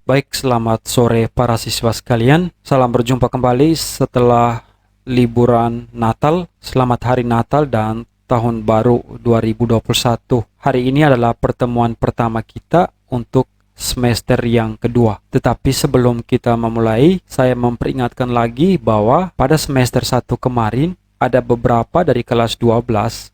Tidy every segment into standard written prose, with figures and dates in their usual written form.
Baik, selamat sore para siswa sekalian. Salam berjumpa kembali setelah liburan Natal. Selamat Hari Natal dan Tahun Baru 2021. Hari ini adalah pertemuan pertama kita untuk semester yang kedua. Tetapi sebelum kita memulai, saya memperingatkan lagi bahwa pada semester 1 kemarin ada beberapa dari kelas 12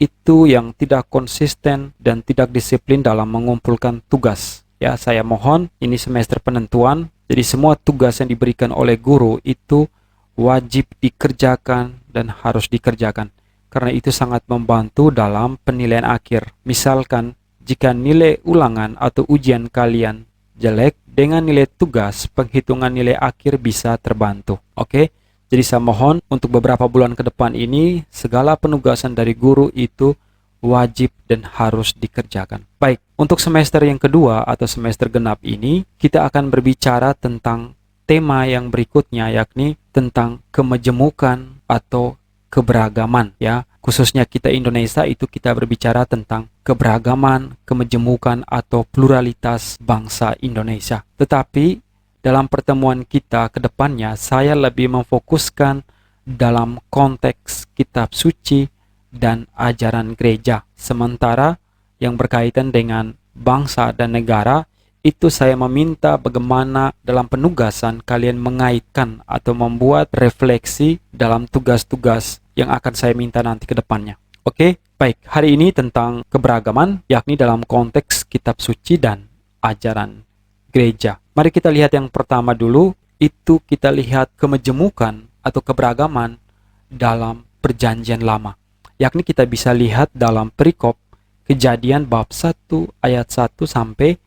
itu yang tidak konsisten dan tidak disiplin dalam mengumpulkan tugas. Ya, saya mohon ini semester penentuan, jadi semua tugas yang diberikan oleh guru itu wajib dikerjakan dan harus dikerjakan. Karena itu sangat membantu dalam penilaian akhir. Misalkan, jika nilai ulangan atau ujian kalian jelek, dengan nilai tugas, penghitungan nilai akhir bisa terbantu. Oke? Jadi saya mohon untuk beberapa bulan ke depan ini, segala penugasan dari guru itu wajib dan harus dikerjakan. Baik, untuk semester yang kedua atau semester genap ini, kita akan berbicara tentang tema yang berikutnya, yakni tentang kemajemukan atau keberagaman. Ya, khususnya kita Indonesia itu kita berbicara tentang keberagaman, kemajemukan atau pluralitas bangsa Indonesia. Tetapi dalam pertemuan kita ke depannya, saya lebih memfokuskan dalam konteks kitab suci dan ajaran gereja. Sementara yang berkaitan dengan bangsa dan negara, itu saya meminta bagaimana dalam penugasan kalian mengaitkan atau membuat refleksi dalam tugas-tugas yang akan saya minta nanti ke depannya. Oke, baik. Hari ini tentang keberagaman, yakni dalam konteks kitab suci dan ajaran gereja. Mari kita lihat yang pertama dulu, itu kita lihat kemajemukan atau keberagaman dalam perjanjian lama. Yakni kita bisa lihat dalam perikop Kejadian bab 1 ayat 1 sampai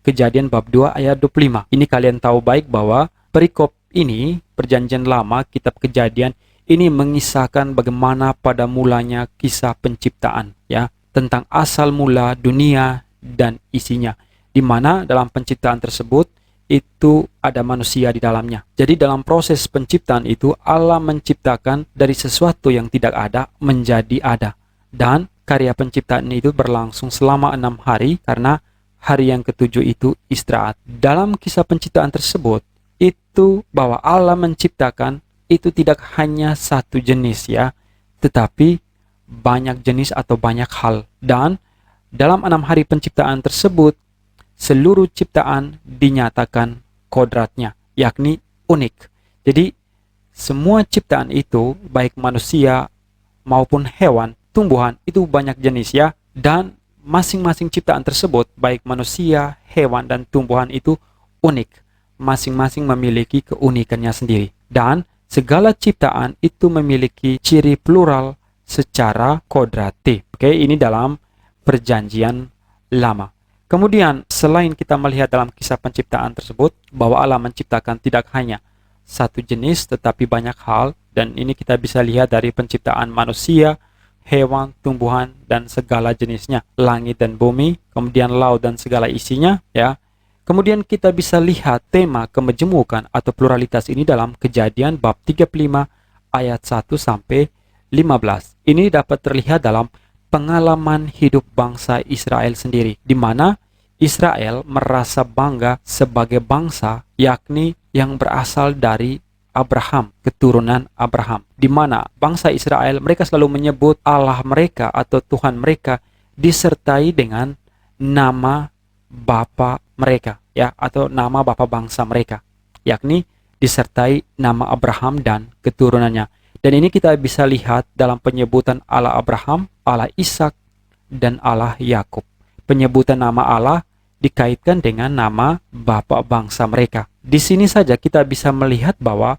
Kejadian bab 2 ayat 25. Ini kalian tahu baik bahwa perikop ini, perjanjian lama, kitab Kejadian, ini mengisahkan bagaimana pada mulanya kisah penciptaan, ya, tentang asal mula dunia dan isinya, di mana dalam penciptaan tersebut itu ada manusia di dalamnya. Jadi dalam proses penciptaan itu Allah menciptakan dari sesuatu yang tidak ada menjadi ada. Dan karya penciptaan itu berlangsung selama 6 hari karena hari yang ketujuh itu istirahat. Dalam kisah penciptaan tersebut itu bahwa Allah menciptakan itu tidak hanya satu jenis, ya, tetapi banyak jenis atau banyak hal. Dan dalam 6 hari penciptaan tersebut seluruh ciptaan dinyatakan kodratnya, yakni unik. Jadi semua ciptaan itu, baik manusia maupun hewan, tumbuhan, itu banyak jenis, ya. Dan masing-masing ciptaan tersebut, baik manusia, hewan, dan tumbuhan itu unik. Masing-masing memiliki keunikannya sendiri. Dan segala ciptaan itu memiliki ciri plural secara kodratif. Oke, ini dalam perjanjian lama. Kemudian, selain kita melihat dalam kisah penciptaan tersebut, bahwa Allah menciptakan tidak hanya satu jenis, tetapi banyak hal, dan ini kita bisa lihat dari penciptaan manusia, hewan, tumbuhan, dan segala jenisnya, langit dan bumi, kemudian laut dan segala isinya, ya. Kemudian kita bisa lihat tema kemajemukan atau pluralitas ini dalam Kejadian bab 35 ayat 1 sampai 15. Ini dapat terlihat dalam pengalaman hidup bangsa Israel sendiri, di mana Israel merasa bangga sebagai bangsa, yakni yang berasal dari Abraham, keturunan Abraham, di mana bangsa Israel mereka selalu menyebut Allah mereka atau Tuhan mereka disertai dengan nama bapa mereka, ya, atau nama bapa bangsa mereka, yakni disertai nama Abraham dan keturunannya. Dan ini kita bisa lihat dalam penyebutan Allah Abraham, Allah Ishak, dan Allah Yakub. Penyebutan nama Allah dikaitkan dengan nama bapak bangsa mereka. Di sini saja kita bisa melihat bahwa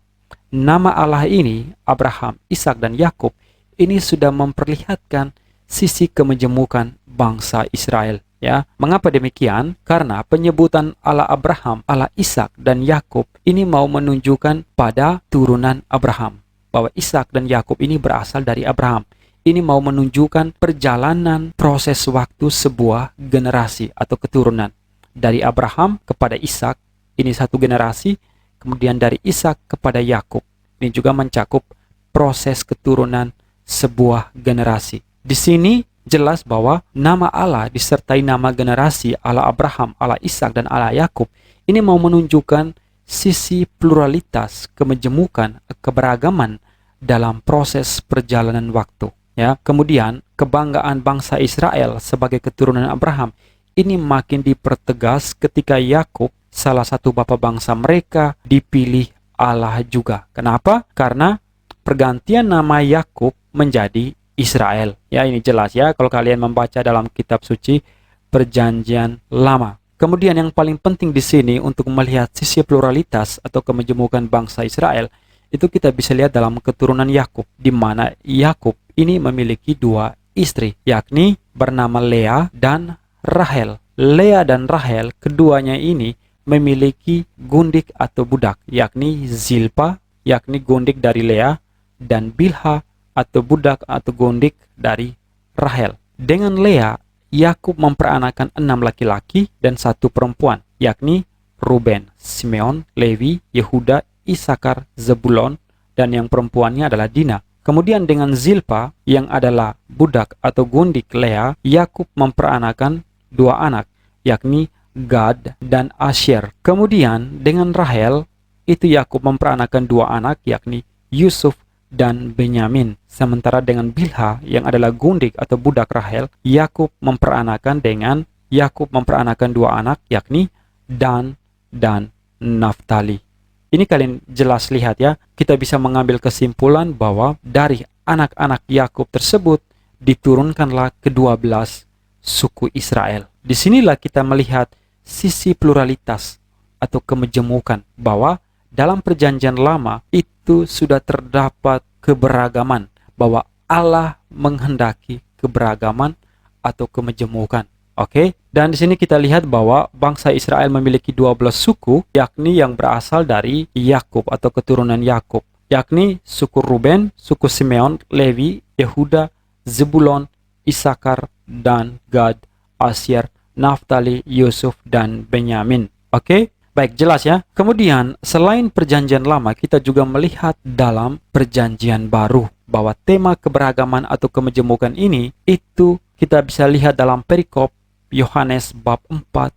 nama Allah ini, Abraham, Ishak, dan Yakub, ini sudah memperlihatkan sisi kemajemukan bangsa Israel. Ya, mengapa demikian? Karena penyebutan Allah Abraham, Allah Ishak, dan Yakub ini mau menunjukkan pada turunan Abraham, bahwa Ishak dan Yakub ini berasal dari Abraham. Ini mau menunjukkan perjalanan proses waktu sebuah generasi atau keturunan. Dari Abraham kepada Ishak, ini satu generasi. Kemudian dari Ishak kepada Yakub. Ini juga mencakup proses keturunan sebuah generasi. Di sini jelas bahwa nama Allah disertai nama generasi Allah Abraham, Allah Ishak, dan Allah Yakub Ini mau menunjukkan sisi pluralitas, kemejemukan, keberagaman dalam proses perjalanan waktu. Ya, kemudian kebanggaan bangsa Israel sebagai keturunan Abraham ini makin dipertegas ketika Yakub, salah satu bapa bangsa mereka, dipilih Allah juga. Kenapa? Karena pergantian nama Yakub menjadi Israel. Ya, ini jelas ya kalau kalian membaca dalam kitab suci Perjanjian Lama. Kemudian yang paling penting di sini untuk melihat sisi pluralitas atau kemejemukan bangsa Israel, itu kita bisa lihat dalam keturunan Yakub, di mana Yakub ini memiliki dua istri, yakni bernama Lea dan Rahel. Lea dan Rahel, keduanya ini memiliki gundik atau budak, yakni Zilpa, yakni gundik dari Lea, dan Bilha atau budak atau gundik dari Rahel. Dengan Lea, Yakub memperanakan 6 laki-laki dan 1 perempuan, yakni Ruben, Simeon, Lewi, Yehuda, Isakar, Zebulon, dan yang perempuannya adalah Dina. Kemudian dengan Zilpa yang adalah budak atau gundik Lea, Yakub memperanakan 2 anak, yakni Gad dan Asher. Kemudian dengan Rahel, itu Yakub memperanakan 2 anak, yakni Yusuf dan Benyamin. Sementara dengan Bilha yang adalah gundik atau budak Rahel, Yakub memperanakan 2 anak, yakni Dan dan Naftali. Ini kalian jelas lihat ya, kita bisa mengambil kesimpulan bahwa dari anak-anak Yakub tersebut diturunkanlah ke-12 suku Israel. Disinilah kita melihat sisi pluralitas atau kemejemukan, bahwa dalam perjanjian lama itu sudah terdapat keberagaman, bahwa Allah menghendaki keberagaman atau kemejemukan. Oke, dan di sini kita lihat bahwa bangsa Israel memiliki 12 suku, yakni yang berasal dari Yakub atau keturunan Yakub, yakni suku Ruben, suku Simeon, Lewi, Yehuda, Zebulon, Isakar, dan Gad, Asyer, Naftali, Yusuf, dan Benyamin. Oke, baik, jelas ya. Kemudian selain perjanjian lama, kita juga melihat dalam perjanjian baru bahwa tema keberagaman atau kemejemukan ini itu kita bisa lihat dalam perikop Yohanes bab 4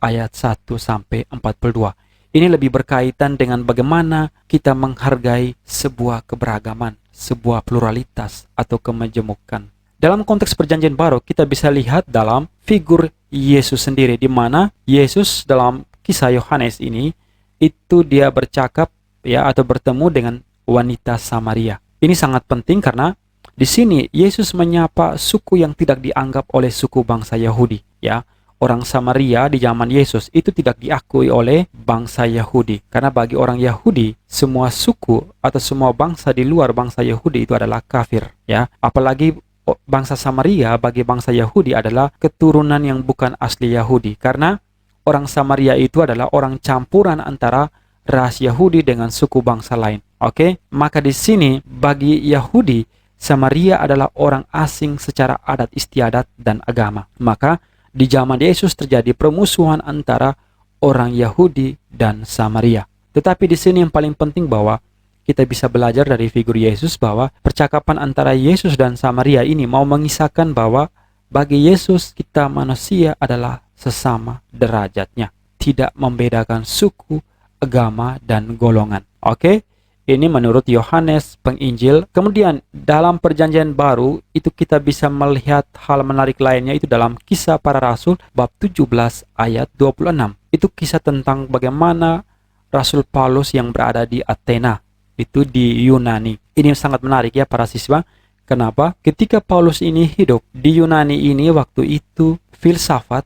ayat 1 sampai 42. Ini lebih berkaitan dengan bagaimana kita menghargai sebuah keberagaman, sebuah pluralitas atau kemejemukan. Dalam konteks perjanjian baru, kita bisa lihat dalam figur Yesus sendiri, di mana Yesus dalam kisah Yohanes ini itu dia bercakap ya atau bertemu dengan wanita Samaria. Ini sangat penting karena di sini Yesus menyapa suku yang tidak dianggap oleh suku bangsa Yahudi, ya. Orang Samaria di zaman Yesus itu tidak diakui oleh bangsa Yahudi, karena bagi orang Yahudi semua suku atau semua bangsa di luar bangsa Yahudi itu adalah kafir, ya. Apalagi bangsa Samaria bagi bangsa Yahudi adalah keturunan yang bukan asli Yahudi, karena orang Samaria itu adalah orang campuran antara ras Yahudi dengan suku bangsa lain. Oke, maka di sini bagi Yahudi Samaria adalah orang asing secara adat istiadat dan agama. Maka di zaman Yesus terjadi permusuhan antara orang Yahudi dan Samaria. Tetapi di sini yang paling penting bahwa kita bisa belajar dari figur Yesus bahwa percakapan antara Yesus dan Samaria ini mau mengisahkan bahwa bagi Yesus kita manusia adalah sesama derajatnya, tidak membedakan suku, agama, dan golongan. Oke? Ini menurut Yohanes Penginjil. Kemudian dalam perjanjian baru itu kita bisa melihat hal menarik lainnya, itu dalam Kisah Para Rasul bab 17 ayat 26. Itu kisah tentang bagaimana Rasul Paulus yang berada di Athena, itu di Yunani. Ini sangat menarik ya para siswa. Kenapa? Ketika Paulus ini hidup di Yunani ini, waktu itu filsafat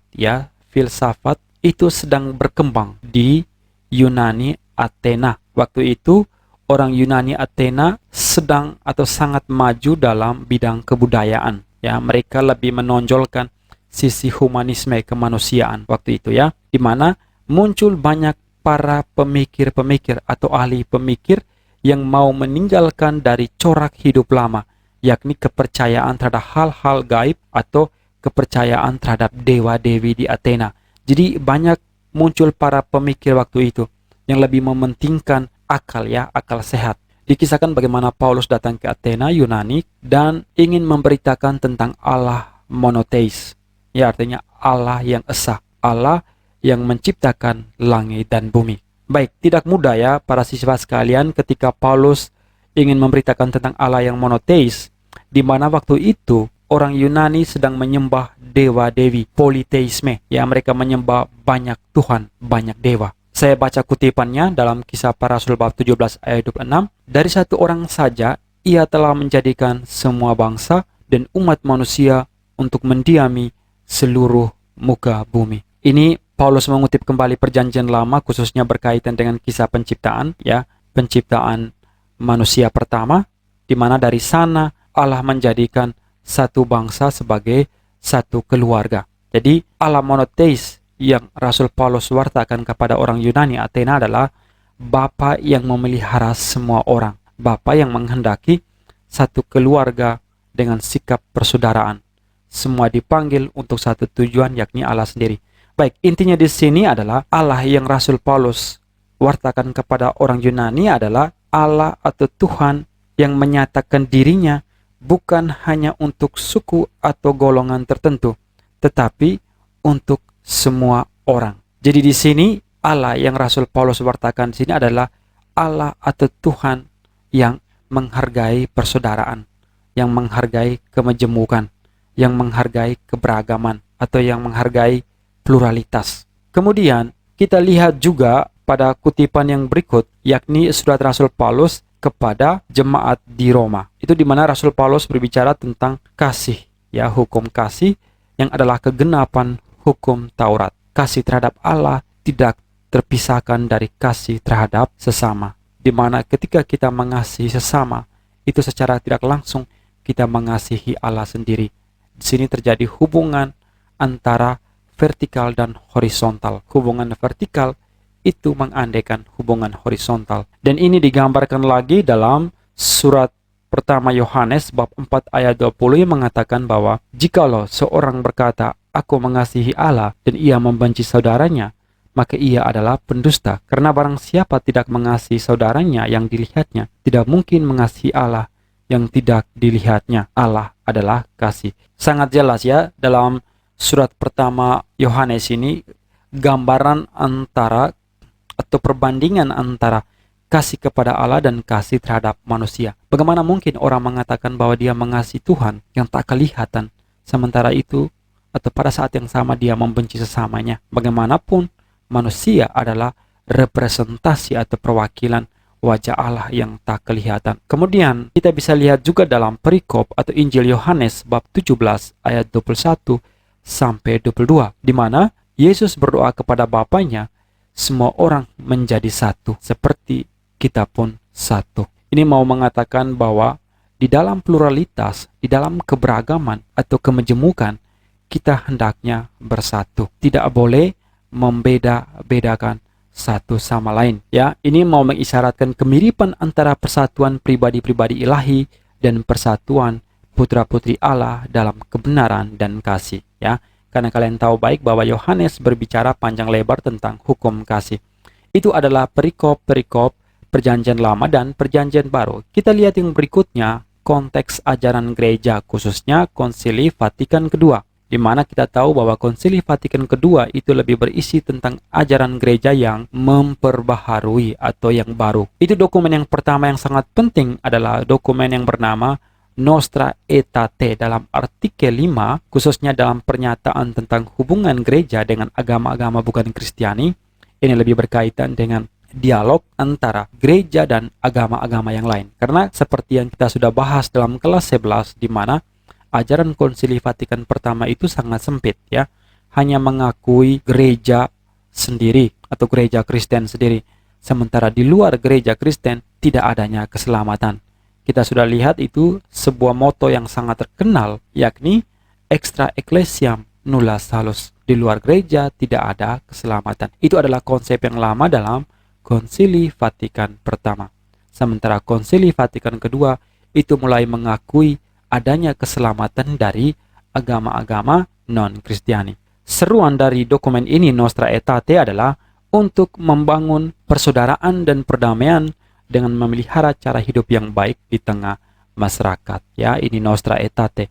itu sedang berkembang di Yunani Athena. Waktu itu orang Yunani Athena sedang atau sangat maju dalam bidang kebudayaan, ya. Mereka lebih menonjolkan sisi humanisme kemanusiaan waktu itu, ya, di mana muncul banyak para pemikir-pemikir atau ahli pemikir yang mau meninggalkan dari corak hidup lama, yakni kepercayaan terhadap hal-hal gaib atau kepercayaan terhadap dewa-dewi di Athena. Jadi banyak muncul para pemikir waktu itu yang lebih mementingkan akal, ya, akal sehat. Dikisahkan bagaimana Paulus datang ke Athena, Yunani, dan ingin memberitakan tentang Allah monotheis, ya, artinya Allah yang esa, Allah yang menciptakan langit dan bumi. Baik, tidak mudah ya para siswa sekalian ketika Paulus ingin memberitakan tentang Allah yang monoteis, di mana waktu itu orang Yunani sedang menyembah dewa-dewi, politeisme. Ya, mereka menyembah banyak Tuhan, banyak dewa. Saya baca kutipannya dalam Kisah Para Rasul bab 17 ayat 26. Dari satu orang saja, ia telah menjadikan semua bangsa dan umat manusia untuk mendiami seluruh muka bumi. Ini Paulus mengutip kembali perjanjian lama khususnya berkaitan dengan kisah penciptaan, ya, penciptaan manusia pertama, di mana dari sana Allah menjadikan satu bangsa sebagai satu keluarga. Jadi Allah monoteis yang Rasul Paulus wartakan kepada orang Yunani Athena adalah Bapa yang memelihara semua orang, Bapa yang menghendaki satu keluarga dengan sikap persaudaraan. Semua dipanggil untuk satu tujuan, yakni Allah sendiri. Baik, intinya di sini adalah Allah yang Rasul Paulus wartakan kepada orang Yunani adalah Allah atau Tuhan yang menyatakan dirinya bukan hanya untuk suku atau golongan tertentu, tetapi untuk semua orang. Jadi di sini Allah yang Rasul Paulus wartakan di sini adalah Allah atau Tuhan yang menghargai persaudaraan, yang menghargai kemajemukan, yang menghargai keberagaman, atau yang menghargai pluralitas. Kemudian kita lihat juga pada kutipan yang berikut, yakni surat Rasul Paulus kepada jemaat di Roma. Itu di mana Rasul Paulus berbicara tentang kasih, ya, hukum kasih yang adalah kegenapan hukum Taurat. Kasih terhadap Allah tidak terpisahkan dari kasih terhadap sesama. Di mana ketika kita mengasihi sesama, itu secara tidak langsung kita mengasihi Allah sendiri. Di sini terjadi hubungan antara vertikal dan horizontal. Hubungan vertikal itu mengandaikan hubungan horizontal. Dan ini digambarkan lagi dalam surat pertama Yohanes bab 4 ayat 20 yang mengatakan bahwa jikalau seorang berkata, "Aku mengasihi Allah," dan ia membenci saudaranya, maka ia adalah pendusta. Karena barang siapa tidak mengasihi saudaranya yang dilihatnya, tidak mungkin mengasihi Allah yang tidak dilihatnya. Allah adalah kasih. Sangat jelas ya dalam surat pertama Yohanes ini gambaran antara atau perbandingan antara kasih kepada Allah dan kasih terhadap manusia. Bagaimana mungkin orang mengatakan bahwa dia mengasihi Tuhan yang tak kelihatan, sementara itu atau pada saat yang sama dia membenci sesamanya? Bagaimanapun manusia adalah representasi atau perwakilan wajah Allah yang tak kelihatan. Kemudian kita bisa lihat juga dalam perikop atau Injil Yohanes bab 17 ayat 21 sampai 22, di mana Yesus berdoa kepada Bapanya, semua orang menjadi satu, seperti kita pun satu. Ini mau mengatakan bahwa di dalam pluralitas, di dalam keberagaman atau kemajemukan, kita hendaknya bersatu. Tidak boleh membeda-bedakan satu sama lain. Ya, ini mau mengisyaratkan kemiripan antara persatuan pribadi-pribadi ilahi dan persatuan putra-putri Allah dalam kebenaran dan kasih, ya. Karena kalian tahu baik bahwa Yohanes berbicara panjang lebar tentang hukum kasih. Itu adalah perikop-perikop perjanjian lama dan perjanjian baru. Kita lihat yang berikutnya, konteks ajaran gereja, khususnya Konsili Vatikan Kedua, di mana kita tahu bahwa Konsili Vatikan Kedua itu lebih berisi tentang ajaran gereja yang memperbaharui atau yang baru. Itu dokumen yang pertama yang sangat penting adalah dokumen yang bernama Nostra Aetate. Dalam artikel 5, khususnya dalam pernyataan tentang hubungan gereja dengan agama-agama bukan Kristiani, ini lebih berkaitan dengan dialog antara gereja dan agama-agama yang lain. Karena seperti yang kita sudah bahas dalam kelas 11, di mana ajaran Konsili Vatikan pertama itu sangat sempit, ya, hanya mengakui gereja sendiri atau gereja Kristen sendiri, sementara di luar gereja Kristen tidak adanya keselamatan. Kita sudah lihat itu sebuah moto yang sangat terkenal, yakni extra ecclesiam nulla salus. Di luar gereja tidak ada keselamatan. Itu adalah konsep yang lama dalam Konsili Vatikan pertama. Sementara Konsili Vatikan kedua itu mulai mengakui adanya keselamatan dari agama-agama non-Kristiani. Seruan dari dokumen ini, Nostra Aetate, adalah untuk membangun persaudaraan dan perdamaian dengan memelihara cara hidup yang baik di tengah masyarakat. Ya, ini Nostra Aetate.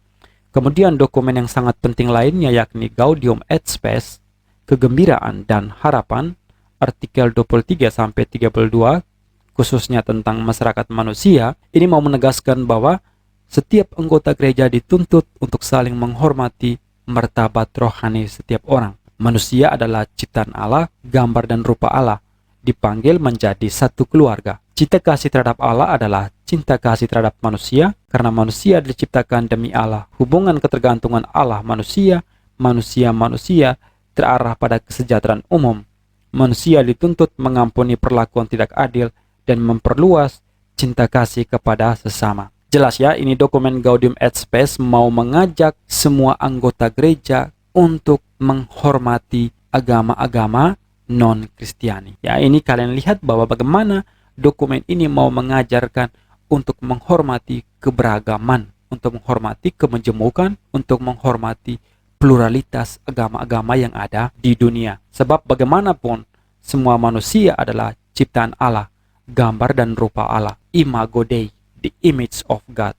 Kemudian dokumen yang sangat penting lainnya yakni Gaudium et Spes, kegembiraan dan harapan, artikel 23-32, khususnya tentang masyarakat manusia, ini mau menegaskan bahwa setiap anggota gereja dituntut untuk saling menghormati martabat rohani setiap orang. Manusia adalah ciptaan Allah, gambar dan rupa Allah, dipanggil menjadi satu keluarga. Cinta kasih terhadap Allah adalah cinta kasih terhadap manusia, karena manusia diciptakan demi Allah. Hubungan ketergantungan Allah manusia terarah pada kesejahteraan umum. Manusia dituntut mengampuni perlakuan tidak adil dan memperluas cinta kasih kepada sesama. Jelas ya, ini dokumen Gaudium et Spes mau mengajak semua anggota gereja untuk menghormati agama-agama non-Kristiani. Ya, ini kalian lihat bahwa bagaimana dokumen ini mau mengajarkan untuk menghormati keberagaman, untuk menghormati kemenjemukan, untuk menghormati pluralitas agama-agama yang ada di dunia. Sebab bagaimanapun semua manusia adalah ciptaan Allah, gambar dan rupa Allah, imago Dei, the image of God.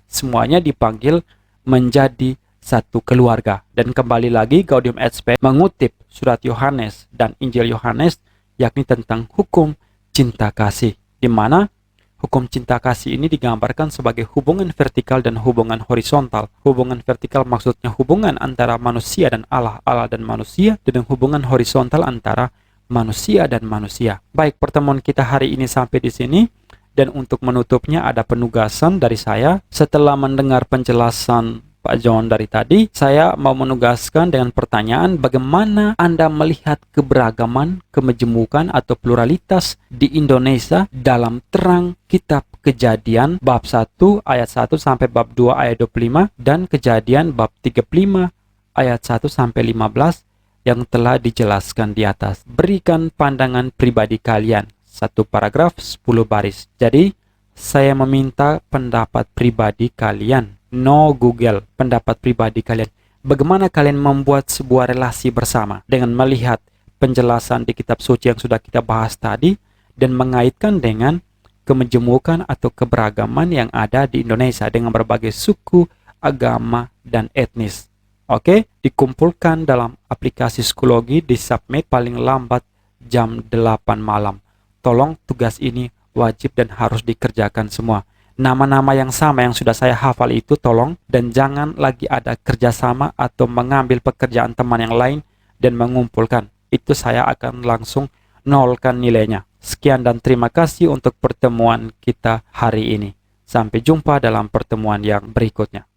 Semuanya dipanggil menjadi satu keluarga. Dan kembali lagi Gaudium et Spes mengutip surat Yohanes dan Injil Yohanes, yakni tentang hukum cinta kasih, di mana hukum cinta kasih ini digambarkan sebagai hubungan vertikal dan hubungan horizontal. Hubungan vertikal maksudnya hubungan antara manusia dan Allah, Allah dan manusia, dan hubungan horizontal antara manusia dan manusia. Baik, pertemuan kita hari ini sampai di sini. Dan untuk menutupnya ada penugasan dari saya. Setelah mendengar penjelasan Pak John dari tadi, saya mau menugaskan dengan pertanyaan, bagaimana Anda melihat keberagaman, kemejemukan atau pluralitas di Indonesia dalam terang kitab Kejadian bab 1 ayat 1 sampai bab 2 ayat 25 dan Kejadian bab 35 ayat 1 sampai 15 yang telah dijelaskan di atas. Berikan pandangan pribadi kalian. Satu paragraf 10 baris. Jadi saya meminta pendapat pribadi kalian. No Google, pendapat pribadi kalian. Bagaimana kalian membuat sebuah relasi bersama dengan melihat penjelasan di kitab suci yang sudah kita bahas tadi dan mengaitkan dengan kemejemukan atau keberagaman yang ada di Indonesia dengan berbagai suku, agama, dan etnis. Oke, dikumpulkan dalam aplikasi Schoology, di-submit paling lambat jam 8 malam. Tolong tugas ini wajib dan harus dikerjakan semua. Nama-nama yang sama yang sudah saya hafal itu tolong, dan jangan lagi ada kerjasama atau mengambil pekerjaan teman yang lain dan mengumpulkan. Itu saya akan langsung nolkan nilainya. Sekian dan terima kasih untuk pertemuan kita hari ini. Sampai jumpa dalam pertemuan yang berikutnya.